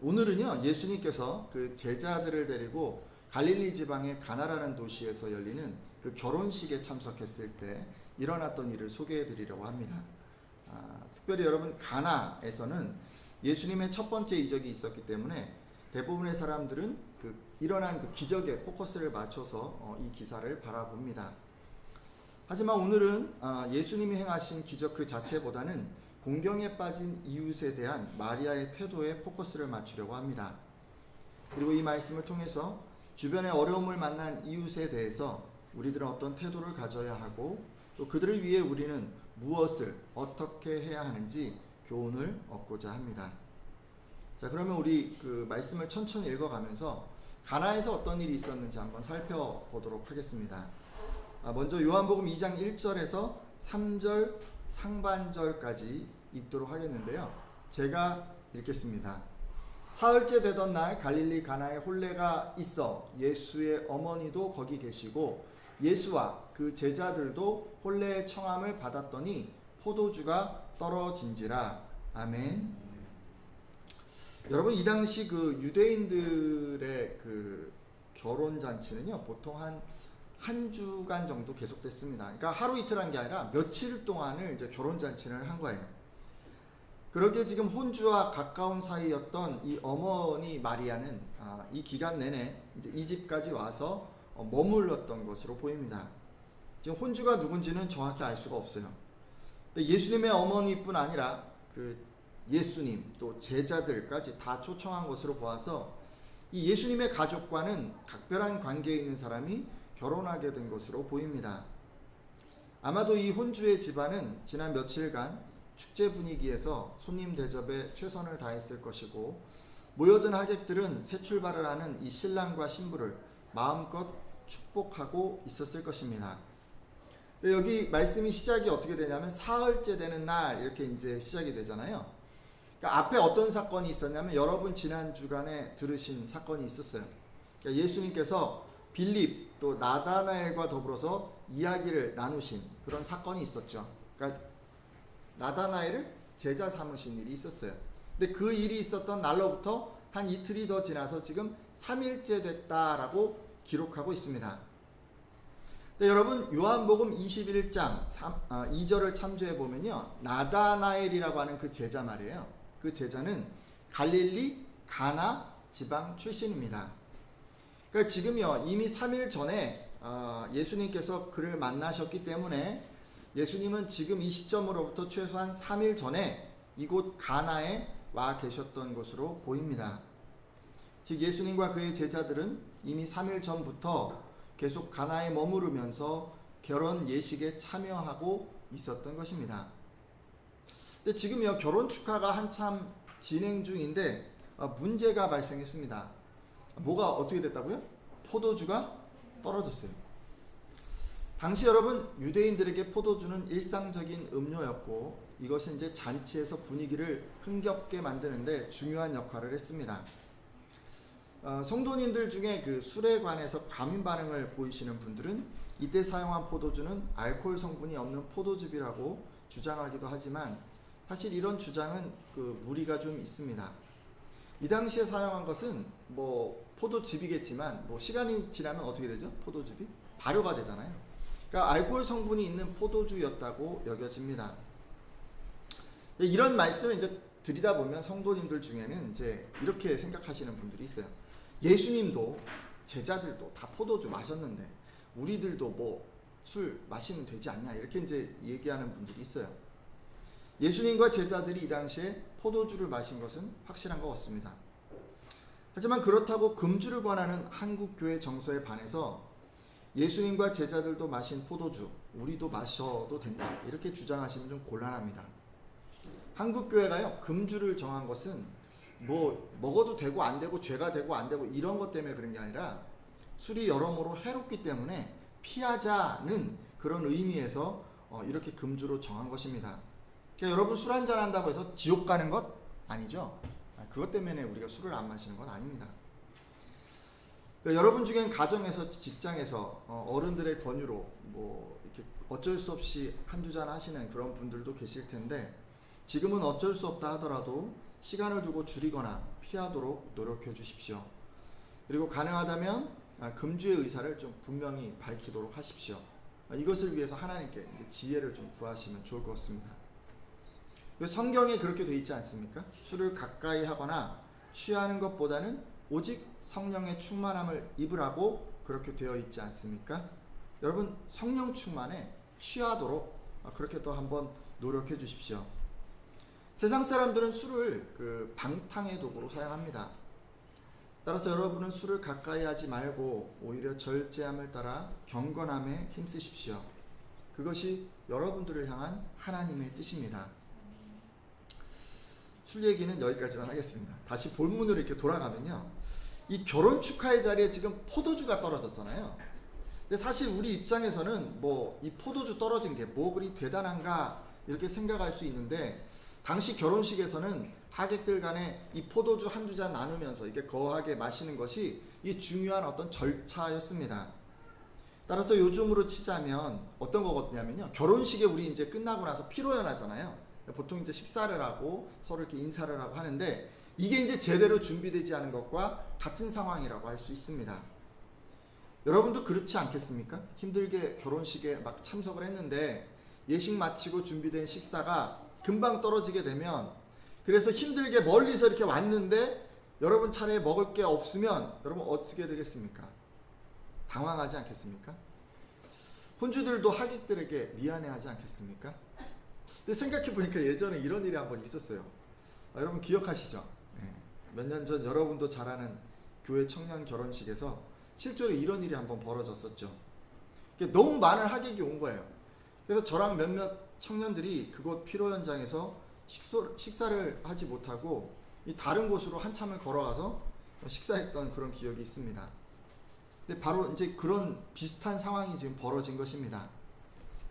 오늘은요, 예수님께서 그 제자들을 데리고 갈릴리 지방의 가나라는 도시에서 열리는 그 결혼식에 참석했을 때 일어났던 일을 소개해 드리려고 합니다. 특별히 여러분, 가나에서는 예수님의 첫 번째 이적이 있었기 때문에 대부분의 사람들은 일어난 그 기적에 포커스를 맞춰서 이 기사를 바라봅니다. 하지만 오늘은 예수님이 행하신 기적 그 자체보다는 공경에 빠진 이웃에 대한 마리아의 태도에 포커스를 맞추려고 합니다. 그리고 이 말씀을 통해서 주변의 어려움을 만난 이웃에 대해서 우리들은 어떤 태도를 가져야 하고 또 그들을 위해 우리는 무엇을 어떻게 해야 하는지 교훈을 얻고자 합니다. 자, 그러면 우리 그 말씀을 천천히 읽어가면서 가나에서 어떤 일이 있었는지 한번 살펴보도록 하겠습니다. 먼저 요한복음 2장 1절에서 3절 상반절까지 읽도록 하겠는데요. 제가 읽겠습니다. 사흘째 되던 날 갈릴리 가나에 혼례가 있어 예수의 어머니도 거기 계시고 예수와 그 제자들도 혼례의 청함을 받았더니 포도주가 떨어진지라. 아멘. 여러분, 이 당시 그 유대인들의 그 결혼 잔치는요, 보통 한 주간 정도 계속됐습니다. 그러니까 하루 이틀 한 게 아니라 며칠 동안을 이제 결혼 잔치를 한 거예요. 그러기에 지금 혼주와 가까운 사이였던 이 어머니 마리아는 이 기간 내내 이제 이 집까지 와서 머물렀던 것으로 보입니다. 지금 혼주가 누군지는 정확히 알 수가 없어요. 근데 예수님의 어머니뿐 아니라 그 예수님 또 제자들까지 다 초청한 것으로 보아서 이 예수님의 가족과는 각별한 관계에 있는 사람이 결혼하게 된 것으로 보입니다. 아마도 이 혼주의 집안은 지난 며칠간 축제 분위기에서 손님 대접에 최선을 다했을 것이고 모여든 하객들은 새 출발을 하는 이 신랑과 신부를 마음껏 축복하고 있었을 것입니다. 여기 말씀이 시작이 어떻게 되냐면 사흘째 되는 날 이렇게 이제 시작이 되잖아요. 그러니까 앞에 어떤 사건이 있었냐면 여러분 지난 주간에 들으신 사건이 있었어요. 그러니까 예수님께서 빌립 또 나다나엘과 더불어서 이야기를 나누신 그런 사건이 있었죠. 그러니까 나다나엘을 제자 삼으신 일이 있었어요. 근데 그 일이 있었던 날로부터 한 이틀이 더 지나서 지금 3일째 됐다라고 기록하고 있습니다. 근데 여러분, 요한복음 21장 2절을 참조해 보면요, 나다나엘이라고 하는 그 제자 말이에요. 그 제자는 갈릴리 가나 지방 출신입니다. 그러니까 지금요, 이미 3일 전에 예수님께서 그를 만나셨기 때문에 예수님은 지금 이 시점으로부터 최소한 3일 전에 이곳 가나에 와 계셨던 것으로 보입니다. 즉 예수님과 그의 제자들은 이미 3일 전부터 계속 가나에 머무르면서 결혼 예식에 참여하고 있었던 것입니다. 근데 지금요, 결혼 축하가 한참 진행 중인데 문제가 발생했습니다. 뭐가 어떻게 됐다고요? 포도주가 떨어졌어요. 당시 여러분, 유대인들에게 포도주는 일상적인 음료였고 이것은 이제 잔치에서 분위기를 흥겹게 만드는데 중요한 역할을 했습니다. 성도님들 중에 그 술에 관해서 과민 반응을 보이시는 분들은 이때 사용한 포도주는 알코올 성분이 없는 포도즙이라고 주장하기도 하지만 사실 이런 주장은 그 무리가 좀 있습니다. 이 당시에 사용한 것은 뭐 포도즙이겠지만 뭐 시간이 지나면 어떻게 되죠? 포도즙이 발효가 되잖아요. 그러니까 알코올 성분이 있는 포도주였다고 여겨집니다. 이런 말씀을 이제 드리다 보면 성도님들 중에는 이제 이렇게 생각하시는 분들이 있어요. 예수님도 제자들도 다 포도주 마셨는데 우리들도 뭐 술 마시면 되지 않냐 이렇게 이제 얘기하는 분들이 있어요. 예수님과 제자들이 이 당시에 포도주를 마신 것은 확실한 것 같습니다. 하지만 그렇다고 금주를 권하는 한국교회 정서에 반해서 예수님과 제자들도 마신 포도주 우리도 마셔도 된다 이렇게 주장하시면 좀 곤란합니다. 한국교회가요, 금주를 정한 것은 뭐 먹어도 되고 안 되고 죄가 되고 안 되고 이런 것 때문에 그런 게 아니라 술이 여러모로 해롭기 때문에 피하자는 그런 의미에서 이렇게 금주로 정한 것입니다. 그러니까 여러분, 술 한잔 한다고 해서 지옥 가는 것 아니죠. 그것 때문에 우리가 술을 안 마시는 건 아닙니다. 그러니까 여러분 중엔 가정에서 직장에서 어른들의 권유로 뭐 이렇게 어쩔 수 없이 한두 잔 하시는 그런 분들도 계실 텐데 지금은 어쩔 수 없다 하더라도 시간을 두고 줄이거나 피하도록 노력해 주십시오. 그리고 가능하다면 금주의 의사를 좀 분명히 밝히도록 하십시오. 이것을 위해서 하나님께 이제 지혜를 좀 구하시면 좋을 것 같습니다. 성경에 그렇게 돼 있지 않습니까? 술을 가까이 하거나 취하는 것보다는 오직 성령의 충만함을 입으라고 그렇게 되어 있지 않습니까? 여러분, 성령 충만에 취하도록 그렇게 또 한번 노력해 주십시오. 세상 사람들은 술을 그 방탕의 도구로 사용합니다. 따라서 여러분은 술을 가까이 하지 말고 오히려 절제함을 따라 경건함에 힘쓰십시오. 그것이 여러분들을 향한 하나님의 뜻입니다. 술 얘기는 여기까지만 하겠습니다. 다시 본문으로 이렇게 돌아가면요, 이 결혼 축하의 자리에 지금 포도주가 떨어졌잖아요. 근데 사실 우리 입장에서는 뭐 이 포도주 떨어진 게 뭐 그리 대단한가 이렇게 생각할 수 있는데, 당시 결혼식에서는 하객들 간에 이 포도주 한두 잔 나누면서 이렇게 거하게 마시는 것이 이 중요한 어떤 절차였습니다. 따라서 요즘으로 치자면 어떤 거거든요. 결혼식에 우리 이제 끝나고 나서 피로연하잖아요. 보통 이제 식사를 하고 서로 이렇게 인사를 하고 하는데, 이게 이제 제대로 준비되지 않은 것과 같은 상황이라고 할 수 있습니다. 여러분도 그렇지 않겠습니까? 힘들게 결혼식에 막 참석을 했는데 예식 마치고 준비된 식사가 금방 떨어지게 되면, 그래서 힘들게 멀리서 이렇게 왔는데 여러분 차례에 먹을 게 없으면 여러분 어떻게 되겠습니까? 당황하지 않겠습니까? 혼주들도 하객들에게 미안해하지 않겠습니까? 근데 생각해보니까 예전에 이런 일이 한번 있었어요. 여러분 기억하시죠? 몇 년 전 여러분도 잘 아는 교회 청년 결혼식에서 실제로 이런 일이 한번 벌어졌었죠. 너무 많은 하객이 온 거예요. 그래서 저랑 몇몇 청년들이 그곳 피로 현장에서 식사를 하지 못하고 이 다른 곳으로 한참을 걸어가서 식사했던 그런 기억이 있습니다. 근데 바로 이제 그런 비슷한 상황이 지금 벌어진 것입니다.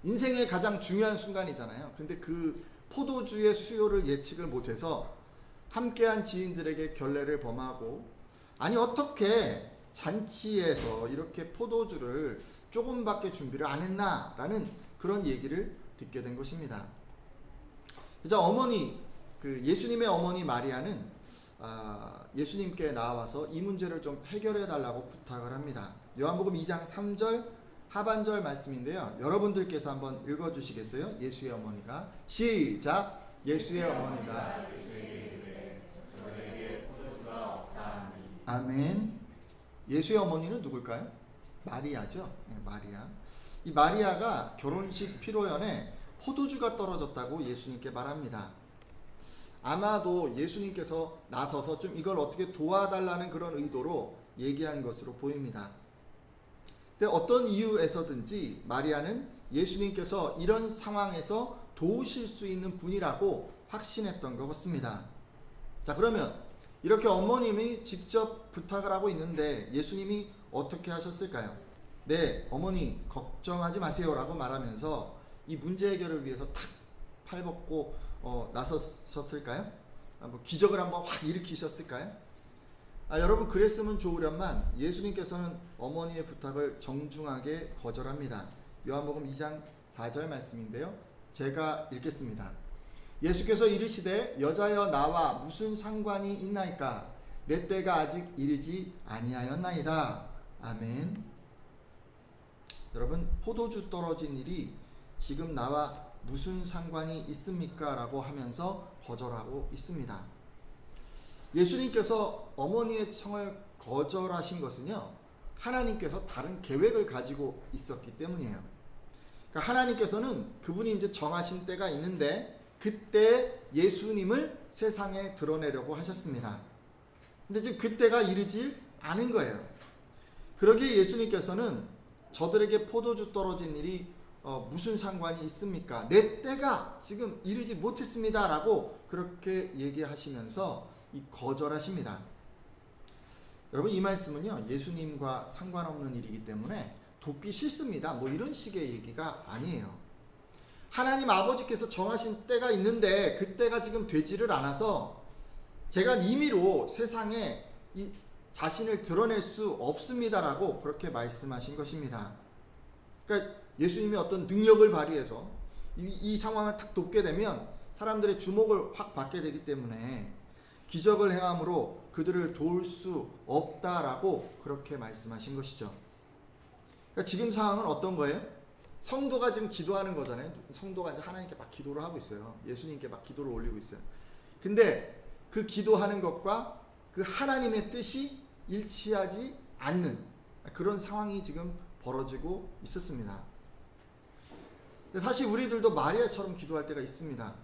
인생의 가장 중요한 순간이잖아요. 근데 그 포도주의 수요를 예측을 못해서 함께한 지인들에게 결례를 범하고, 아니 어떻게 잔치에서 이렇게 포도주를 조금밖에 준비를 안 했나라는 그런 얘기를 듣게 된 것입니다. 이제 어머니, 그 예수님의 어머니 마리아는 예수님께 나와서 이 문제를 좀 해결해 달라고 부탁을 합니다. 요한복음 2장 3절 하반절 말씀인데요. 여러분들께서 한번 읽어주시겠어요? 예수의 어머니가. 시작. 예수의 어머니가 아멘. 예수의 어머니는 누굴까요? 마리아죠. 네, 마리아. 이 마리아가 결혼식 피로연에 포도주가 떨어졌다고 예수님께 말합니다. 아마도 예수님께서 나서서 좀 이걸 어떻게 도와달라는 그런 의도로 얘기한 것으로 보입니다. 근데 어떤 이유에서든지 마리아는 예수님께서 이런 상황에서 도우실 수 있는 분이라고 확신했던 것 같습니다. 자, 그러면 이렇게 어머님이 직접 부탁을 하고 있는데 예수님이 어떻게 하셨을까요? 네, 어머니 걱정하지 마세요 라고 말하면서 이 문제 해결을 위해서 탁 팔벗고 나섰을까요? 뭐 기적을 한번 확 일으키셨을까요? 여러분 그랬으면 좋으련만 예수님께서는 어머니의 부탁을 정중하게 거절합니다. 요한복음 2장 4절 말씀인데요. 제가 읽겠습니다. 예수께서 이르시되 여자여 나와 무슨 상관이 있나이까? 내 때가 아직 이르지 아니하였나이다. 아멘. 여러분, 포도주 떨어진 일이 지금 나와 무슨 상관이 있습니까? 라고 하면서 거절하고 있습니다. 예수님께서 어머니의 청을 거절하신 것은요, 하나님께서 다른 계획을 가지고 있었기 때문이에요. 그러니까 하나님께서는 그분이 이제 정하신 때가 있는데 그때 예수님을 세상에 드러내려고 하셨습니다. 근데 지금 그때가 이르지 않은 거예요. 그러기에 예수님께서는 저들에게 포도주 떨어진 일이 무슨 상관이 있습니까? 내 때가 지금 이르지 못했습니다 라고 그렇게 얘기하시면서 거절하십니다. 여러분 이 말씀은요, 예수님과 상관없는 일이기 때문에 돕기 싫습니다 뭐 이런 식의 얘기가 아니에요. 하나님 아버지께서 정하신 때가 있는데 그 때가 지금 되지를 않아서 제가 임의로 세상에 이 자신을 드러낼 수 없습니다라고 그렇게 말씀하신 것입니다. 그러니까 예수님이 어떤 능력을 발휘해서 이 상황을 딱 돕게 되면 사람들의 주목을 확 받게 되기 때문에 기적을 행함으로 그들을 도울 수 없다라고 그렇게 말씀하신 것이죠. 그러니까 지금 상황은 어떤 거예요? 성도가 지금 기도하는 거잖아요. 성도가 이제 하나님께 막 기도를 하고 있어요. 예수님께 막 기도를 올리고 있어요. 근데 그 기도하는 것과 그 하나님의 뜻이 일치하지 않는 그런 상황이 지금 벌어지고 있었습니다. 사실 우리들도 마리아처럼 기도할 때가 있습니다.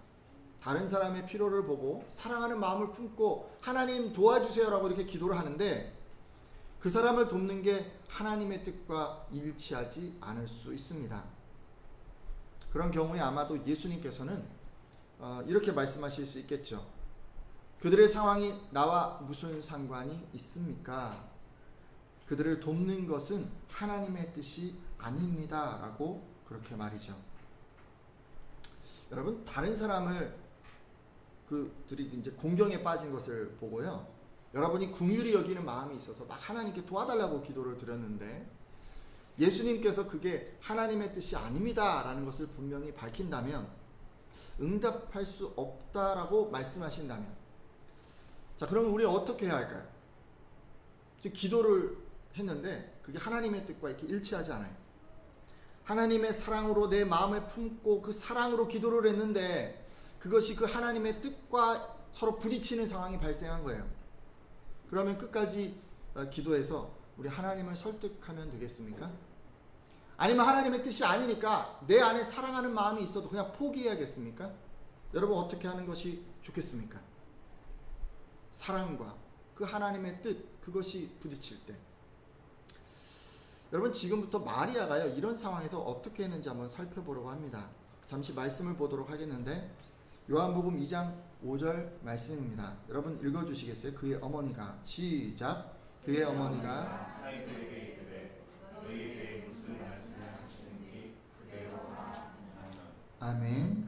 다른 사람의 필요를 보고 사랑하는 마음을 품고 하나님 도와주세요라고 이렇게 기도를 하는데 그 사람을 돕는 게 하나님의 뜻과 일치하지 않을 수 있습니다. 그런 경우에 아마도 예수님께서는 이렇게 말씀하실 수 있겠죠. 그들의 상황이 나와 무슨 상관이 있습니까? 그들을 돕는 것은 하나님의 뜻이 아닙니다 라고 그렇게 말이죠. 여러분, 다른 사람을 그들이 이제 공경에 빠진 것을 보고요, 여러분이 긍휼히 여기는 마음이 있어서 막 하나님께 도와달라고 기도를 드렸는데 예수님께서 그게 하나님의 뜻이 아닙니다 라는 것을 분명히 밝힌다면, 응답할 수 없다라고 말씀하신다면, 자, 그러면 우리는 어떻게 해야 할까요? 지금 기도를 했는데 그게 하나님의 뜻과 이렇게 일치하지 않아요. 하나님의 사랑으로 내 마음에 품고 그 사랑으로 기도를 했는데 그것이 그 하나님의 뜻과 서로 부딪히는 상황이 발생한 거예요. 그러면 끝까지 기도해서 우리 하나님을 설득하면 되겠습니까? 아니면 하나님의 뜻이 아니니까 내 안에 사랑하는 마음이 있어도 그냥 포기해야겠습니까? 여러분, 어떻게 하는 것이 좋겠습니까? 사랑과 그 하나님의 뜻, 그것이 부딪힐 때, 여러분, 지금부터 마리아가요 이런 상황에서 어떻게 했는지 한번 살펴보려고 합니다. 잠시 말씀을 보도록 하겠는데 요한복음 2장 5절 말씀입니다. 여러분 읽어주시겠어요? 그의 어머니가, 시작. 그의 어머니가 아멘.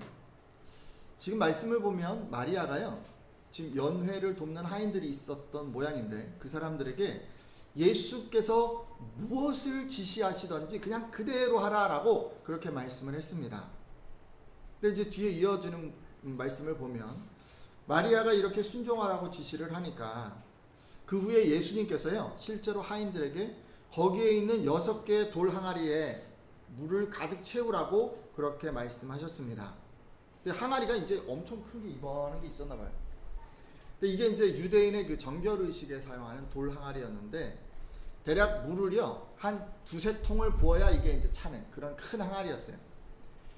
지금 말씀을 보면 마리아가요 지금 연회를 돕는 하인들이 있었던 모양인데 그 사람들에게 예수께서 무엇을 지시하시던지 그냥 그대로 하라라고 그렇게 말씀을 했습니다. 근데 이제 뒤에 이어지는 말씀을 보면 마리아가 이렇게 순종하라고 지시를 하니까 그 후에 예수님께서요 실제로 하인들에게 거기에 있는 6개의 돌 항아리에 물을 가득 채우라고 그렇게 말씀하셨습니다. 근데 항아리가 이제 엄청 큰 게 이번한 게 있었나 봐요. 근데 이게 이제 유대인의 그 정결 의식에 사용하는 돌 항아리였는데 대략 물을요 한 2-3통을 부어야 이게 이제 차는 그런 큰 항아리였어요.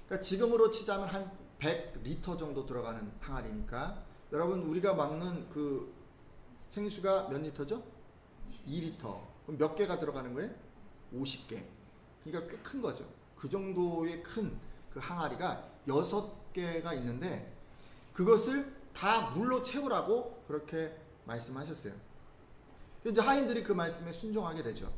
그러니까 지금으로 치자면 한 100리터 정도 들어가는 항아리니까 여러분 우리가 먹는 그 생수가 몇 리터죠? 2리터. 그럼 몇 개가 들어가는 거예요? 50개. 그러니까 꽤 큰 거죠. 그 정도의 큰 그 항아리가 6개가 있는데 그것을 다 물로 채우라고 그렇게 말씀하셨어요. 이제 하인들이 그 말씀에 순종하게 되죠.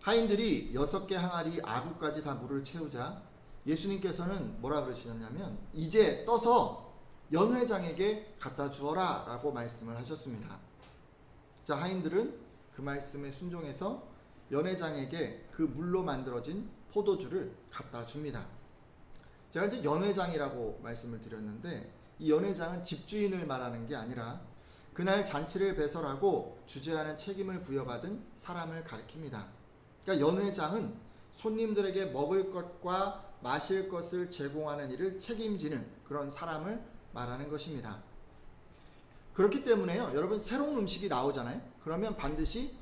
하인들이 6개 항아리 아구까지 다 물을 채우자 예수님께서는 뭐라 그러시냐면 이제 떠서 연회장에게 갖다 주어라 라고 말씀을 하셨습니다. 자, 하인들은 그 말씀에 순종해서 연회장에게 그 물로 만들어진 포도주를 갖다 줍니다. 제가 이제 연회장이라고 말씀을 드렸는데 이 연회장은 집주인을 말하는 게 아니라 그날 잔치를 배설하고 주재하는 책임을 부여받은 사람을 가리킵니다. 그러니까 연회장은 손님들에게 먹을 것과 마실 것을 제공하는 일을 책임지는 그런 사람을 말하는 것입니다. 그렇기 때문에요, 여러분 새로운 음식이 나오잖아요. 그러면 반드시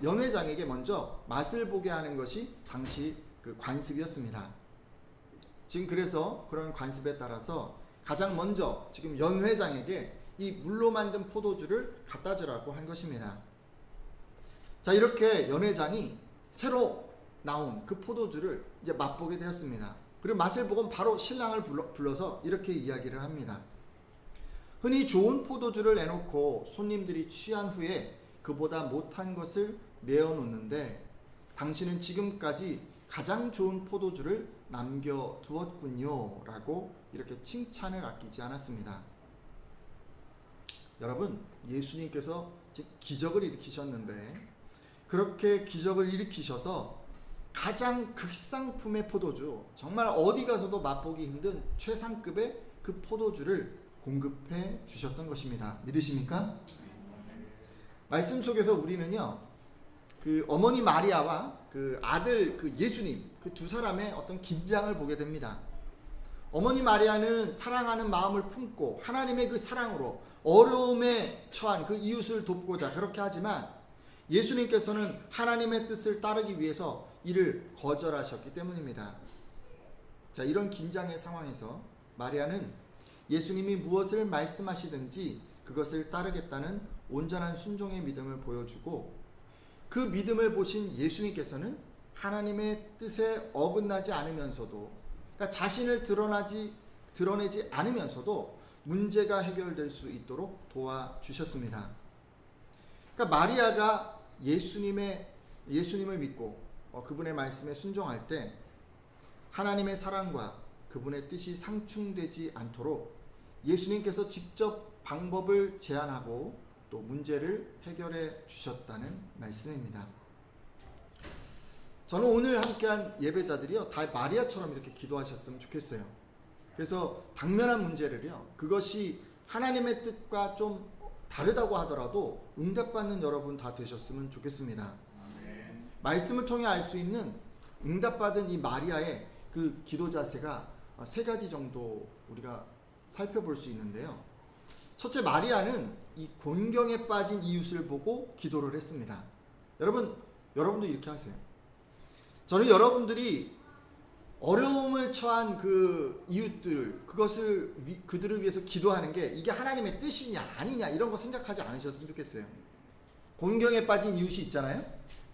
연회장에게 먼저 맛을 보게 하는 것이 당시 그 관습이었습니다. 지금 그래서 그런 관습에 따라서 가장 먼저 지금 연회장에게 이 물로 만든 포도주를 갖다 주라고 한 것입니다. 자, 이렇게 연회장이 새로 나온 그 포도주를 이제 맛보게 되었습니다. 그리고 맛을 보고 바로 신랑을 불러서 이렇게 이야기를 합니다. 흔히 좋은 포도주를 내놓고 손님들이 취한 후에 그보다 못한 것을 내어놓는데 당신은 지금까지 가장 좋은 포도주를 남겨두었군요 라고 이렇게 칭찬을 아끼지 않았습니다. 여러분, 예수님께서 기적을 일으키셨는데 그렇게 기적을 일으키셔서 가장 극상품의 포도주, 정말 어디 가서도 맛보기 힘든 최상급의 그 포도주를 공급해 주셨던 것입니다. 믿으십니까? 말씀 속에서 우리는요, 그 어머니 마리아와 그 아들 그 예수님, 그 두 사람의 어떤 긴장을 보게 됩니다. 어머니 마리아는 사랑하는 마음을 품고 하나님의 그 사랑으로 어려움에 처한 그 이웃을 돕고자 그렇게 하지만, 예수님께서는 하나님의 뜻을 따르기 위해서 이를 거절하셨기 때문입니다. 자, 이런 긴장의 상황에서 마리아는 예수님이 무엇을 말씀하시든지 그것을 따르겠다는 온전한 순종의 믿음을 보여주고, 그 믿음을 보신 예수님께서는 하나님의 뜻에 어긋나지 않으면서도, 그러니까 자신을 드러내지 않으면서도 문제가 해결될 수 있도록 도와주셨습니다. 그러니까 마리아가 예수님을 믿고 그분의 말씀에 순종할 때 하나님의 사랑과 그분의 뜻이 상충되지 않도록 예수님께서 직접 방법을 제안하고 또 문제를 해결해 주셨다는 말씀입니다. 저는 오늘 함께한 예배자들이요, 다 마리아처럼 이렇게 기도하셨으면 좋겠어요. 그래서 당면한 문제를요, 그것이 하나님의 뜻과 좀 다르다고 하더라도 응답받는 여러분 다 되셨으면 좋겠습니다. 말씀을 통해 알 수 있는 응답받은 이 마리아의 그 기도 자세가 세 가지 정도 우리가 살펴볼 수 있는데요. 첫째, 마리아는 이 곤경에 빠진 이웃을 보고 기도를 했습니다. 여러분도 이렇게 하세요. 저는 여러분들이 어려움을 처한 그 이웃들, 그들을 위해서 기도하는 게 이게 하나님의 뜻이냐 아니냐 이런 거 생각하지 않으셨으면 좋겠어요. 곤경에 빠진 이웃이 있잖아요.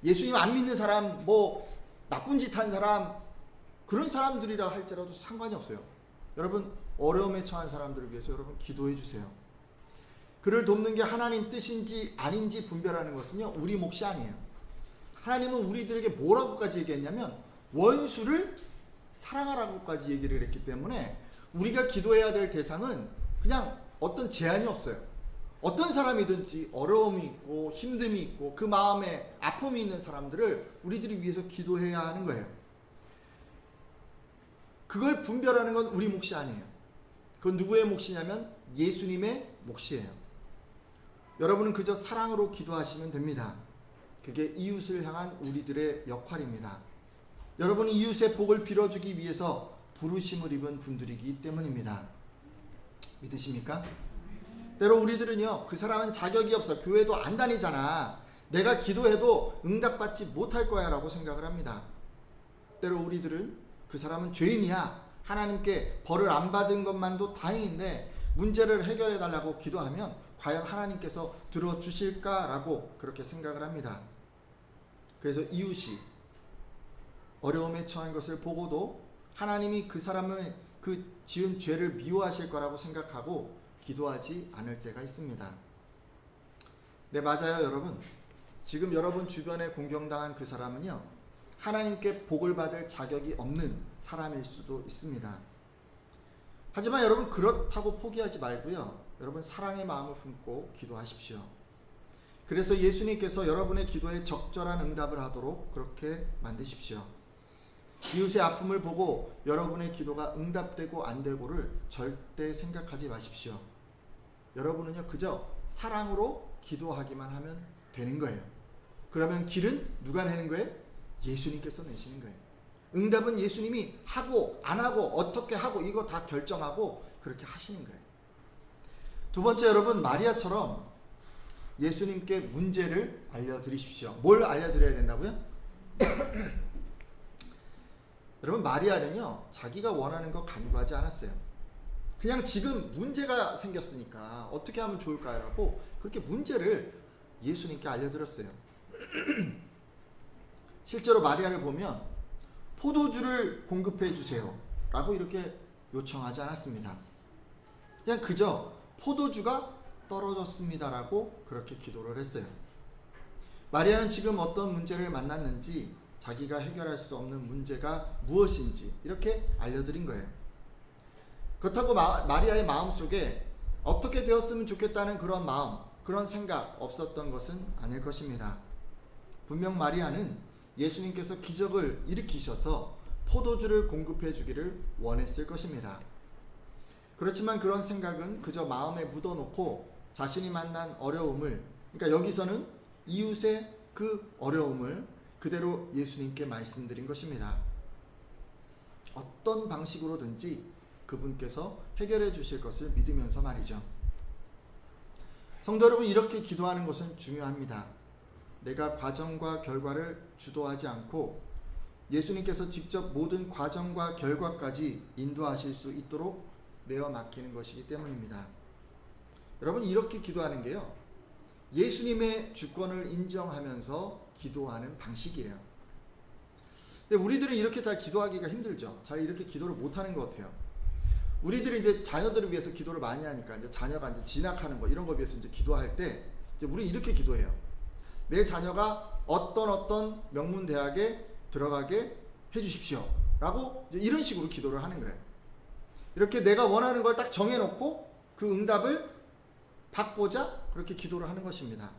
예수님 안 믿는 사람, 뭐 나쁜 짓 한 사람, 그런 사람들이라 할지라도 상관이 없어요. 여러분, 어려움에 처한 사람들을 위해서 여러분 기도해 주세요. 그를 돕는 게 하나님 뜻인지 아닌지 분별하는 것은요, 우리 몫이 아니에요. 하나님은 우리들에게 뭐라고까지 얘기했냐면 원수를 사랑하라고까지 얘기를 했기 때문에 우리가 기도해야 될 대상은 그냥 어떤 제한이 없어요. 어떤 사람이든지 어려움이 있고 힘듦이 있고 그 마음에 아픔이 있는 사람들을 우리들이 위해서 기도해야 하는 거예요. 그걸 분별하는 건 우리 몫이 아니에요. 그건 누구의 몫이냐면 예수님의 몫이에요. 여러분은 그저 사랑으로 기도하시면 됩니다. 그게 이웃을 향한 우리들의 역할입니다. 여러분이 이웃의 복을 빌어주기 위해서 부르심을 입은 분들이기 때문입니다. 믿으십니까? 때로 우리들은요, 그 사람은 자격이 없어, 교회도 안 다니잖아, 내가 기도해도 응답받지 못할 거야 라고 생각을 합니다. 때로 우리들은 그 사람은 죄인이야, 하나님께 벌을 안 받은 것만도 다행인데 문제를 해결해 달라고 기도하면 과연 하나님께서 들어주실까라고 그렇게 생각을 합니다. 그래서 이웃이 어려움에 처한 것을 보고도 하나님이 그 사람의 그 지은 죄를 미워하실 거라고 생각하고 기도하지 않을 때가 있습니다. 네, 맞아요, 여러분. 지금 여러분 주변에 공경당한 그 사람은요, 하나님께 복을 받을 자격이 없는 사람일 수도 있습니다. 하지만 여러분, 그렇다고 포기하지 말고요, 여러분 사랑의 마음을 품고 기도하십시오. 그래서 예수님께서 여러분의 기도에 적절한 응답을 하도록 그렇게 만드십시오. 이웃의 아픔을 보고 여러분의 기도가 응답되고 안 되고를 절대 생각하지 마십시오. 여러분은요, 그저 사랑으로 기도하기만 하면 되는 거예요. 그러면 길은 누가 내는 거예요? 예수님께서 내시는 거예요. 응답은 예수님이 하고 안 하고 어떻게 하고 이거 다 결정하고 그렇게 하시는 거예요. 두 번째, 여러분 마리아처럼 예수님께 문제를 알려드리십시오. 뭘 알려드려야 된다고요? 여러분, 마리아는요, 자기가 원하는 거 간구하지 않았어요. 그냥 지금 문제가 생겼으니까 어떻게 하면 좋을까라고 그렇게 문제를 예수님께 알려드렸어요. 실제로 마리아를 보면 포도주를 공급해 주세요 라고 이렇게 요청하지 않았습니다. 그냥 그저 포도주가 떨어졌습니다 라고 그렇게 기도를 했어요. 마리아는 지금 어떤 문제를 만났는지, 자기가 해결할 수 없는 문제가 무엇인지 이렇게 알려드린 거예요. 그렇다고 마리아의 마음속에 어떻게 되었으면 좋겠다는 그런 마음, 그런 생각 없었던 것은 아닐 것입니다. 분명 마리아는 예수님께서 기적을 일으키셔서 포도주를 공급해 주기를 원했을 것입니다. 그렇지만 그런 생각은 그저 마음에 묻어놓고 자신이 만난 어려움을, 그러니까 여기서는 이웃의 그 어려움을 그대로 예수님께 말씀드린 것입니다. 어떤 방식으로든지 그분께서 해결해 주실 것을 믿으면서 말이죠. 성도 여러분, 이렇게 기도하는 것은 중요합니다. 내가 과정과 결과를 주도하지 않고 예수님께서 직접 모든 과정과 결과까지 인도하실 수 있도록 내어 맡기는 것이기 때문입니다. 여러분, 이렇게 기도하는 게요, 예수님의 주권을 인정하면서 기도하는 방식이에요. 근데 우리들은 이렇게 잘 기도하기가 힘들죠. 잘 이렇게 기도를 못하는 것 같아요. 우리들이 이제 자녀들을 위해서 기도를 많이 하니까 이제 자녀가 이제 진학하는 거 이런 거 위해서 이제 기도할 때 이제 우리 이렇게 기도해요. 내 자녀가 어떤 명문 대학에 들어가게 해주십시오. 라고 이제 이런 식으로 기도를 하는 거예요. 이렇게 내가 원하는 걸 딱 정해놓고 그 응답을 받고자 그렇게 기도를 하는 것입니다.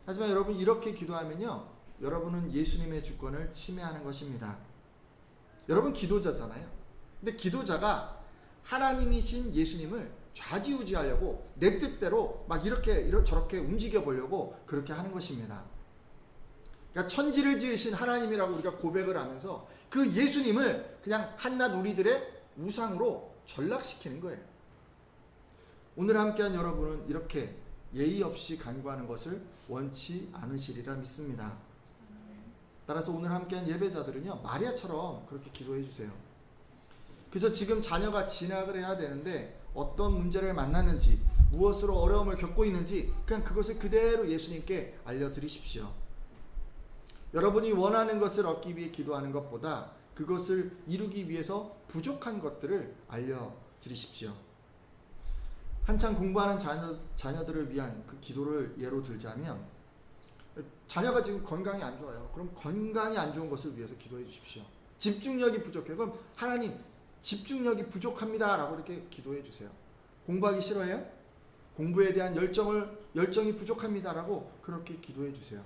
하지만 여러분, 이렇게 기도하면요, 여러분은 예수님의 주권을 침해하는 것입니다. 여러분 기도자잖아요. 근데 기도자가 하나님이신 예수님을 좌지우지하려고 내 뜻대로 막 이렇게 저렇게 움직여 보려고 그렇게 하는 것입니다. 그러니까 천지를 지으신 하나님이라고 우리가 고백을 하면서 그 예수님을 그냥 한낱 우리들의 우상으로 전락시키는 거예요. 오늘 함께한 여러분은 이렇게 예의 없이 간구하는 것을 원치 않으시리라 믿습니다. 따라서 오늘 함께한 예배자들은요, 마리아처럼 그렇게 기도해 주세요. 그저 지금 자녀가 진학을 해야 되는데 어떤 문제를 만났는지, 무엇으로 어려움을 겪고 있는지 그냥 그것을 그대로 예수님께 알려드리십시오. 여러분이 원하는 것을 얻기 위해 기도하는 것보다 그것을 이루기 위해서 부족한 것들을 알려드리십시오. 한창 공부하는 자녀들을 위한 그 기도를 예로 들자면, 자녀가 지금 건강이 안 좋아요. 그럼 건강이 안 좋은 것을 위해서 기도해 주십시오. 집중력이 부족해요. 그럼 하나님, 집중력이 부족합니다 라고 이렇게 기도해 주세요. 공부하기 싫어해요? 공부에 대한 열정이 부족합니다 라고 그렇게 기도해 주세요.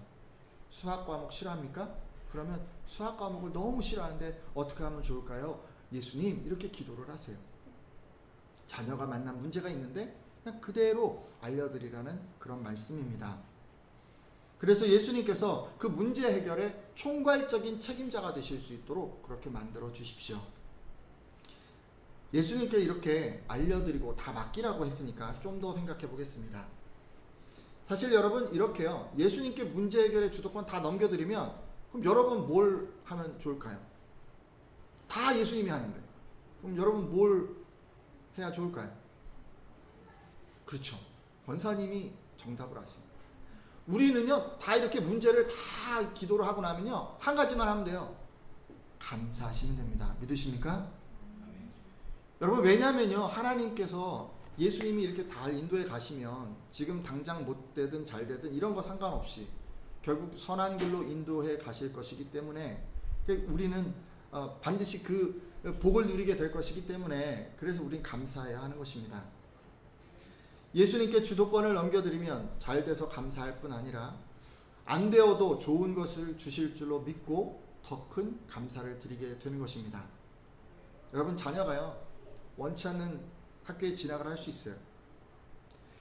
수학 과목 싫어합니까? 그러면 수학 과목을 너무 싫어하는데 어떻게 하면 좋을까요? 예수님, 이렇게 기도를 하세요. 자녀가 만난 문제가 있는데 그냥 그대로 알려드리라는 그런 말씀입니다. 그래서 예수님께서 그 문제 해결의 총괄적인 책임자가 되실 수 있도록 그렇게 만들어 주십시오. 예수님께 이렇게 알려드리고 다 맡기라고 했으니까 좀 더 생각해 보겠습니다. 사실 여러분, 이렇게요, 예수님께 문제 해결의 주도권 다 넘겨드리면 그럼 여러분 뭘 하면 좋을까요? 다 예수님이 하는데 그럼 여러분 뭘 해야 좋을까요? 그렇죠, 권사님이 정답을 하십니다. 우리는요, 다 이렇게 문제를 다 기도를 하고 나면요, 한 가지만 하면 돼요. 감사하시면 됩니다. 믿으십니까? 여러분, 왜냐면요, 하나님께서 예수님이 이렇게 다 인도해 가시면 지금 당장 못 되든 잘 되든 이런 거 상관없이 결국 선한 길로 인도해 가실 것이기 때문에 우리는 반드시 그 복을 누리게 될 것이기 때문에 그래서 우린 감사해야 하는 것입니다. 예수님께 주도권을 넘겨드리면 잘 돼서 감사할 뿐 아니라 안 되어도 좋은 것을 주실 줄로 믿고 더 큰 감사를 드리게 되는 것입니다. 여러분, 자녀가요, 원치 않는 학교에 진학을 할 수 있어요.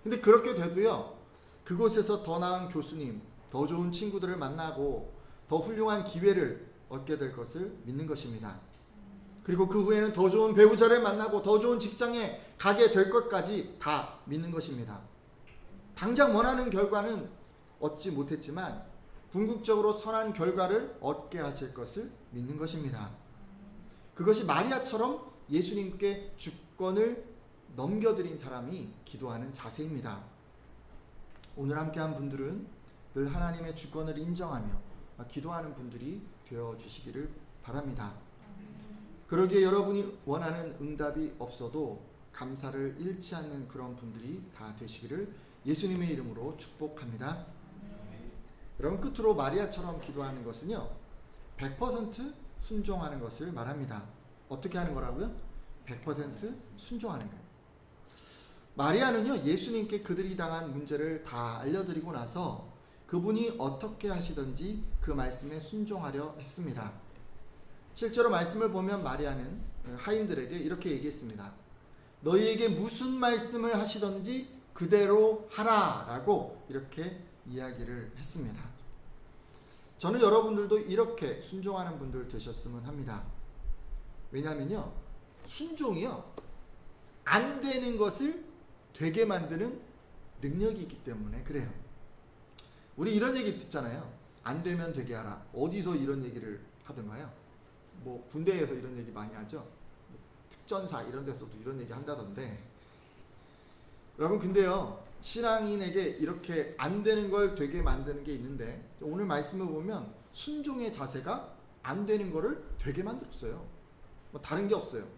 근데 그렇게 돼도요, 그곳에서 더 나은 교수님, 더 좋은 친구들을 만나고 더 훌륭한 기회를 얻게 될 것을 믿는 것입니다. 그리고 그 후에는 더 좋은 배우자를 만나고 더 좋은 직장에 가게 될 것까지 다 믿는 것입니다. 당장 원하는 결과는 얻지 못했지만 궁극적으로 선한 결과를 얻게 하실 것을 믿는 것입니다. 그것이 마리아처럼 예수님께 주권을 넘겨드린 사람이 기도하는 자세입니다. 오늘 함께한 분들은 늘 하나님의 주권을 인정하며 기도하는 분들이 되어주시기를 바랍니다. 그러기에 여러분이 원하는 응답이 없어도 감사를 잃지 않는 그런 분들이 다 되시기를 예수님의 이름으로 축복합니다. 여러분, 끝으로 마리아처럼 기도하는 것은요, 100% 순종하는 것을 말합니다. 어떻게 하는 거라고요? 100% 순종하는 거예요. 마리아는요, 예수님께 그들이 당한 문제를 다 알려드리고 나서 그분이 어떻게 하시든지 그 말씀에 순종하려 했습니다. 실제로 말씀을 보면 마리아는 하인들에게 이렇게 얘기했습니다. 너희에게 무슨 말씀을 하시던지 그대로 하라라고 이렇게 이야기를 했습니다. 저는 여러분들도 이렇게 순종하는 분들 되셨으면 합니다. 왜냐하면요, 순종이요, 안 되는 것을 되게 만드는 능력이 있기 때문에 그래요. 우리 이런 얘기 듣잖아요. 안 되면 되게 하라. 어디서 이런 얘기를 하던가요? 뭐 군대에서 이런 얘기 많이 하죠. 특전사 이런 데서도 이런 얘기 한다던데. 여러분, 근데요, 신앙인에게 이렇게 안 되는 걸 되게 만드는 게 있는데, 오늘 말씀을 보면 순종의 자세가 안 되는 거를 되게 만들었어요. 뭐 다른 게 없어요.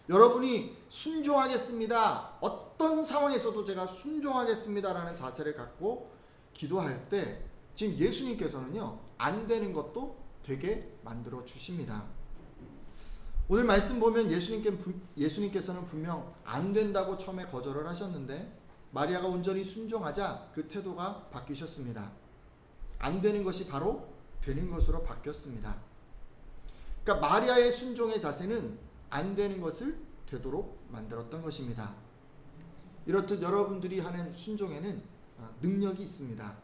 여러분이 순종하겠습니다, 어떤 상황에서도 제가 순종하겠습니다라는 자세를 갖고 기도할 때 지금 예수님께서는요, 안 되는 것도 되게 만들어 주십니다. 오늘 말씀 보면 예수님께서는 분명 안 된다고 처음에 거절을 하셨는데 마리아가 온전히 순종하자 그 태도가 바뀌셨습니다. 안 되는 것이 바로 되는 것으로 바뀌었습니다. 그러니까 마리아의 순종의 자세는 안 되는 것을 되도록 만들었던 것입니다. 이렇듯 여러분들이 하는 순종에는 능력이 있습니다.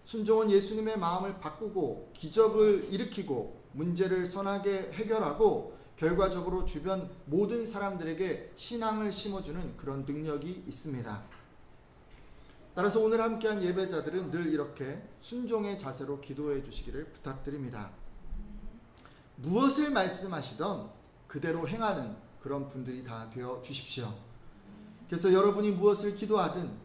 순종은 예수님의 마음을 바꾸고 기적을 일으키고 문제를 선하게 해결하고 결과적으로 주변 모든 사람들에게 신앙을 심어주는 그런 능력이 있습니다. 따라서 오늘 함께한 예배자들은 늘 이렇게 순종의 자세로 기도해 주시기를 부탁드립니다. 무엇을 말씀하시던 그대로 행하는 그런 분들이 다 되어 주십시오. 그래서 여러분이 무엇을 기도하든,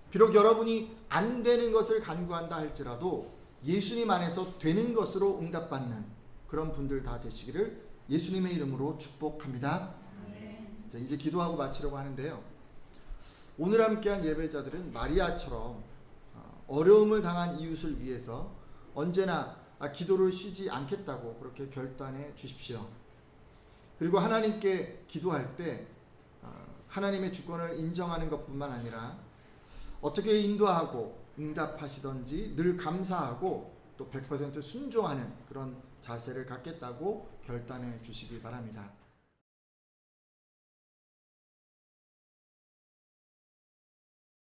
비록 여러분이 안 되는 것을 간구한다 할지라도 예수님 안에서 되는 것으로 응답받는 그런 분들 다 되시기를 예수님의 이름으로 축복합니다. 자, 이제 기도하고 마치려고 하는데요, 오늘 함께한 예배자들은 마리아처럼 어려움을 당한 이웃을 위해서 언제나 기도를 쉬지 않겠다고 그렇게 결단해 주십시오. 그리고 하나님께 기도할 때 하나님의 주권을 인정하는 것뿐만 아니라 어떻게 인도하고 응답하시던지 늘 감사하고 또 100% 순종하는 그런 자세를 갖겠다고 결단해 주시기 바랍니다.